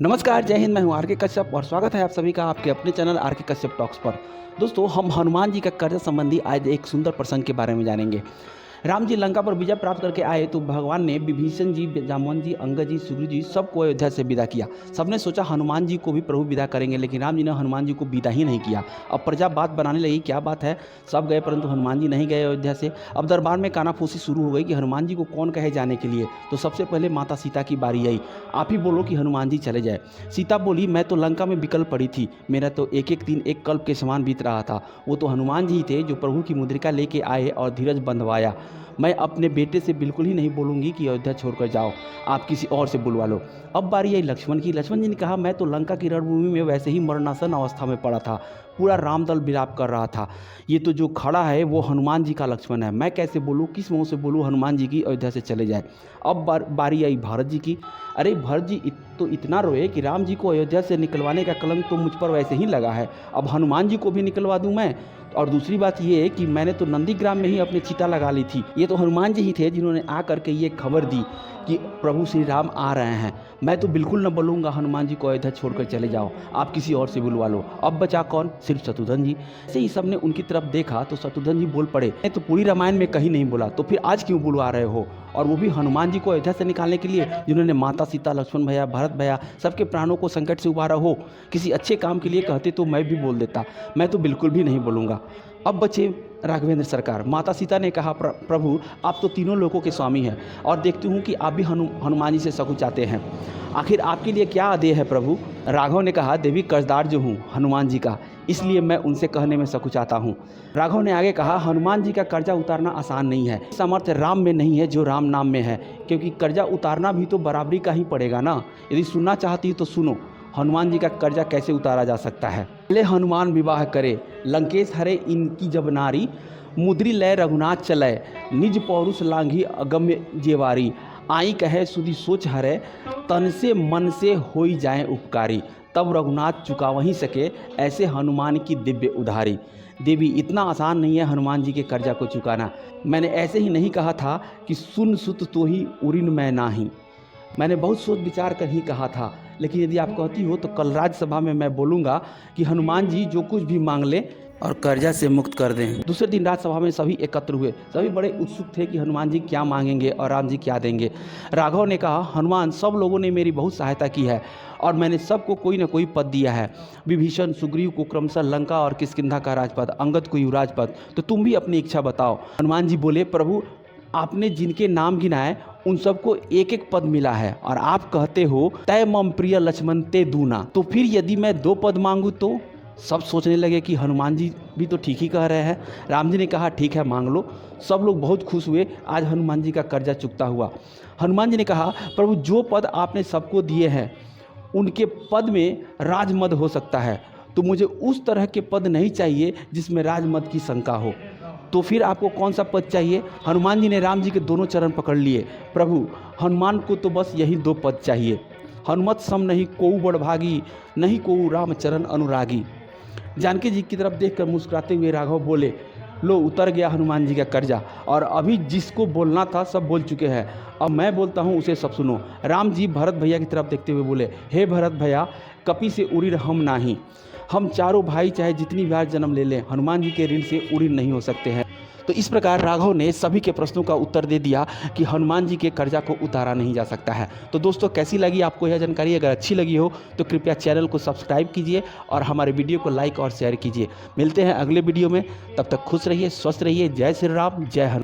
नमस्कार, जय हिंद। मैं हूं आर के कश्यप और स्वागत है आप सभी का आपके अपने चैनल आर के कश्यप टॉक्स पर। दोस्तों, हम हनुमान जी का कर्ज संबंधी आज एक सुंदर प्रसंग के बारे में जानेंगे। राम जी लंका पर विजय प्राप्त करके आए तो भगवान ने विभीषण जी, जामवन जी, अंगद जी, सुग्रीव जी सबको अयोध्या से विदा किया। सबने सोचा हनुमान जी को भी प्रभु विदा करेंगे, लेकिन राम जी ने हनुमान जी को विदा ही नहीं किया। अब प्रजा बात बनाने लगी, क्या बात है, सब गए परंतु हनुमान जी नहीं गए अयोध्या से। अब दरबार में कानाफूसी शुरू हो गई कि हनुमान जी को कौन कहे जाने के लिए। तो सबसे पहले माता सीता की बारी आई। आप ही बोलो कि हनुमान जी चले जाए। सीता बोली, मैं तो लंका में विकल पड़ी थी, मेरा तो एक एक दिन एक कल्प के समान बीत रहा था। वो तो हनुमान जी थे जो प्रभु की मुद्रिका लेके आए और धीरज बंधवाया। मैं अपने बेटे से बिल्कुल ही नहीं बोलूँगी कि अयोध्या छोड़कर जाओ, आप किसी और से बुलवा लो। अब बारी आई लक्ष्मण की। लक्ष्मण जी ने कहा, मैं तो लंका की रणभूमि में वैसे ही मरणासन अवस्था में पड़ा था, पूरा रामदल विलाप कर रहा था। ये तो जो खड़ा है वो हनुमान जी का लक्ष्मण है, मैं कैसे बोलूँ, किस मुँह से बोलूँ हनुमान जी की अयोध्या से चले जाए। अब बारी आई भरत जी की। अरे भरत जी तो इतना रोए कि राम जी को अयोध्या से निकलवाने का कलंक तो मुझ पर वैसे ही लगा है, अब हनुमान जी को भी निकलवा दूं मैं। और दूसरी बात ये है कि मैंने तो नंदीग्राम में ही अपनी चिता लगा ली थी। ये तो हनुमान जी ही थे जिन्होंने आकर के ये खबर दी कि प्रभु श्री राम आ रहे हैं। मैं तो बिल्कुल न बोलूँगा हनुमान जी को अयोध्या छोड़कर चले जाओ, आप किसी और से बुलवा लो। अब बचा कौन? सिर्फ शत्रुघ्न जी। ऐसे ही सबने उनकी तरफ देखा तो शत्रुघ्न जी बोल पड़े, मैं तो पूरी रामायण में कहीं नहीं बोला, तो फिर आज क्यों बुलवा रहे हो? और वो भी हनुमान जी को अयोध्या से निकालने के लिए, जिन्होंने माता सीता, लक्ष्मण भैया, भरत भैया सबके प्राणों को संकट से उबारा हो। किसी अच्छे काम के लिए कहते तो मैं भी बोल देता, मैं तो बिल्कुल भी नहीं बोलूँगा। अब बचे राघवेंद्र सरकार। माता सीता ने कहा, प्रभु आप तो तीनों लोकों के स्वामी हैं और देखती हूँ कि आप भी हनुमान जी से सकुचाते हैं, आखिर आपके लिए क्या आदेश है प्रभु? राघव ने कहा, देवी कर्जदार जो हूँ हनुमान जी का, इसलिए मैं उनसे कहने में सकुचाता हूँ। राघव ने आगे कहा, हनुमान जी का कर्जा उतारना आसान नहीं है, सामर्थ्य राम में नहीं है जो राम नाम में है, क्योंकि कर्जा उतारना भी तो बराबरी का ही पड़ेगा ना। यदि सुनना चाहती तो सुनो, हनुमान जी का कर्जा कैसे उतारा जा सकता है। पहले हनुमान विवाह करे, लंकेश हरे इनकी जब नारी, मुद्री लय रघुनाथ चलय, निज पौरुष लांघी अगम्य जेवारी, आई कहे सुधि सोच हरे, तन से मन से होई जाए उपकारी, तब रघुनाथ चुका वहीं सके, ऐसे हनुमान की दिव्य उधारी। देवी इतना आसान नहीं है हनुमान जी के कर्जा को चुकाना। मैंने ऐसे ही नहीं कहा था कि सुन सुत तो ही उरिन मैं नाही, मैंने बहुत सोच विचार कर ही कहा था। लेकिन यदि आप कहती हो तो कल राज्यसभा में मैं बोलूँगा कि हनुमान जी जो कुछ भी मांग लें और कर्जा से मुक्त कर दें। दूसरे दिन राज्यसभा में सभी एकत्र हुए। सभी बड़े उत्सुक थे कि हनुमान जी क्या मांगेंगे और राम जी क्या देंगे। राघव ने कहा, हनुमान सब लोगों ने मेरी बहुत सहायता की है और मैंने सबको कोई ना कोई पद दिया है। विभीषण, सुग्रीव को क्रमशः लंका और किष्किंधा का राजपद, अंगद को युवराज पद, तो तुम भी अपनी इच्छा बताओ। हनुमान जी बोले, प्रभु आपने जिनके नाम गिनाए उन सबको एक एक पद मिला है और आप कहते हो तय मम प्रिय लक्ष्मण ते दूना, तो फिर यदि मैं 2 पद मांगू तो? सब सोचने लगे कि हनुमान जी भी तो ठीक ही कह रहे हैं। राम जी ने कहा, ठीक है मांग लो। सब लोग बहुत खुश हुए, आज हनुमान जी का कर्जा चुकता हुआ। हनुमान जी ने कहा, प्रभु जो पद आपने सबको दिए हैं उनके पद में राजमद हो सकता है, तो मुझे उस तरह के पद नहीं चाहिए जिसमें राजमद की शंका हो। तो फिर आपको कौन सा पद चाहिए? हनुमान जी ने राम जी के दोनों चरण पकड़ लिए। प्रभु हनुमान को तो बस यही 2 पद चाहिए, हनुमत सम नहीं कोऊ बड़भागी, नहीं कोऊ रामचरण अनुरागी। जानकी जी की तरफ देखकर मुस्कुराते हुए राघव बोले, लो उतर गया हनुमान जी का कर्जा, और अभी जिसको बोलना था सब बोल चुके हैं, अब मैं बोलता हूँ उसे सब सुनो। राम जी भरत भैया की तरफ देखते हुए बोले, हे भरत भैया, कपि से उरिर हम नाही, हम चारों भाई चाहे जितनी बार जन्म ले लें हनुमान जी के ऋण से उरिर नहीं हो सकते हैं। तो इस प्रकार राघव ने सभी के प्रश्नों का उत्तर दे दिया कि हनुमान जी के कर्जा को उतारा नहीं जा सकता है। तो दोस्तों, कैसी लगी आपको यह जानकारी? अगर अच्छी लगी हो तो कृपया चैनल को सब्सक्राइब कीजिए और हमारे वीडियो को लाइक और शेयर कीजिए। मिलते हैं अगले वीडियो में, तब तक खुश रहिए, स्वस्थ रहिए। जय श्री राम, जय हनुमान।